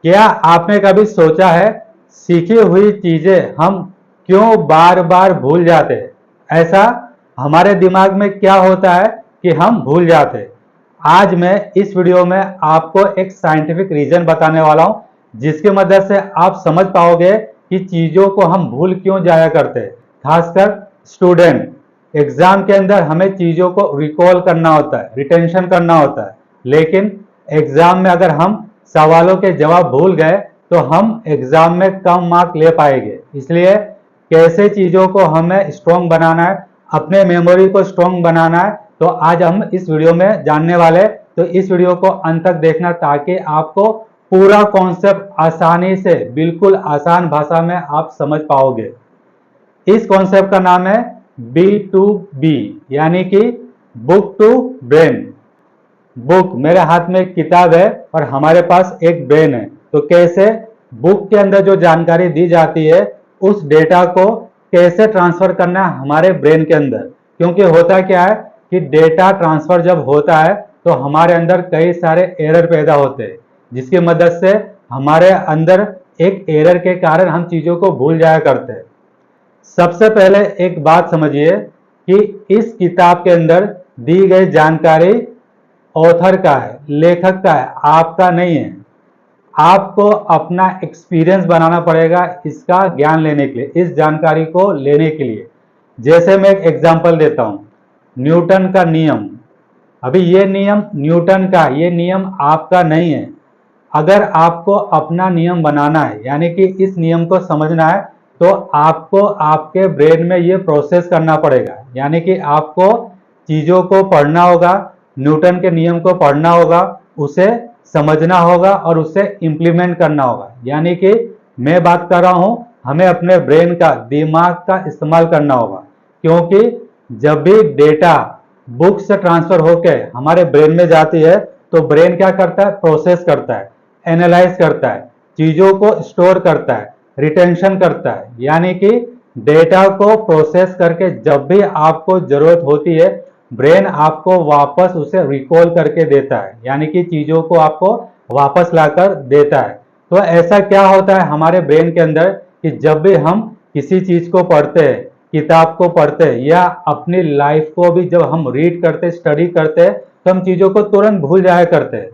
क्या आपने कभी सोचा है सीखी हुई चीजें हम क्यों बार बार भूल जाते हैं? ऐसा हमारे दिमाग में क्या होता है कि हम भूल जाते हैं? आज मैं इस वीडियो में आपको एक साइंटिफिक रीजन बताने वाला हूं जिसकी मदद से आप समझ पाओगे कि चीजों को हम भूल क्यों जाया करते हैं। खासकर स्टूडेंट एग्जाम के अंदर हमें चीजों को रिकॉल करना होता है, रिटेंशन करना होता है, लेकिन एग्जाम में अगर हम सवालों के जवाब भूल गए तो हम एग्जाम में कम मार्क ले पाएंगे। इसलिए कैसे चीजों को हमें स्ट्रॉन्ग बनाना है, अपने मेमोरी को स्ट्रॉन्ग बनाना है, तो आज हम इस वीडियो में जानने वाले। तो इस वीडियो को अंत तक देखना ताकि आपको पूरा कॉन्सेप्ट आसानी से, बिल्कुल आसान भाषा में आप समझ पाओगे। इस कॉन्सेप्ट का नाम है B2B, यानी कि बुक टू ब्रेन। बुक, मेरे हाथ में एक किताब है और हमारे पास एक ब्रेन है। तो कैसे बुक के अंदर जो जानकारी दी जाती है उस डेटा को कैसे ट्रांसफर करना है हमारे ब्रेन के अंदर। क्योंकि होता क्या है कि डेटा ट्रांसफर जब होता है तो हमारे अंदर कई सारे एरर पैदा होते हैं, जिसकी मदद से हमारे अंदर एक एरर के कारण हम चीजों को भूल जाया करते हैं। सबसे पहले एक बात समझिए कि इस किताब के अंदर दी गई जानकारी ऑथर का है, लेखक का है, आपका नहीं है। आपको अपना एक्सपीरियंस बनाना पड़ेगा इसका ज्ञान लेने के लिए, इस जानकारी को लेने के लिए। जैसे मैं एक एग्जांपल देता हूं, न्यूटन का नियम। अभी ये नियम न्यूटन का, ये नियम आपका नहीं है। अगर आपको अपना नियम बनाना है, यानी कि इस नियम को समझना है, तो आपको आपके ब्रेन में ये प्रोसेस करना पड़ेगा। यानी कि आपको चीजों को पढ़ना होगा, न्यूटन के नियम को पढ़ना होगा, उसे समझना होगा और उसे इंप्लीमेंट करना होगा। यानी कि मैं बात कर रहा हूं, हमें अपने ब्रेन का, दिमाग का इस्तेमाल करना होगा। क्योंकि जब भी डेटा बुक से ट्रांसफर होकर हमारे ब्रेन में जाती है तो ब्रेन क्या करता है? प्रोसेस करता है, एनालाइज करता है, चीजों को स्टोर करता है, रिटेंशन करता है। यानी कि डेटा को प्रोसेस करके जब भी आपको जरूरत होती है ब्रेन आपको वापस उसे रिकॉल करके देता है, यानी कि चीजों को आपको वापस लाकर देता है। तो ऐसा क्या होता है हमारे ब्रेन के अंदर कि जब भी हम किसी चीज को पढ़ते हैं, किताब को पढ़ते हैं, या अपनी लाइफ को भी जब हम रीड करते, स्टडी करते हैं, तो हम चीजों को तुरंत भूल जाया करते हैं।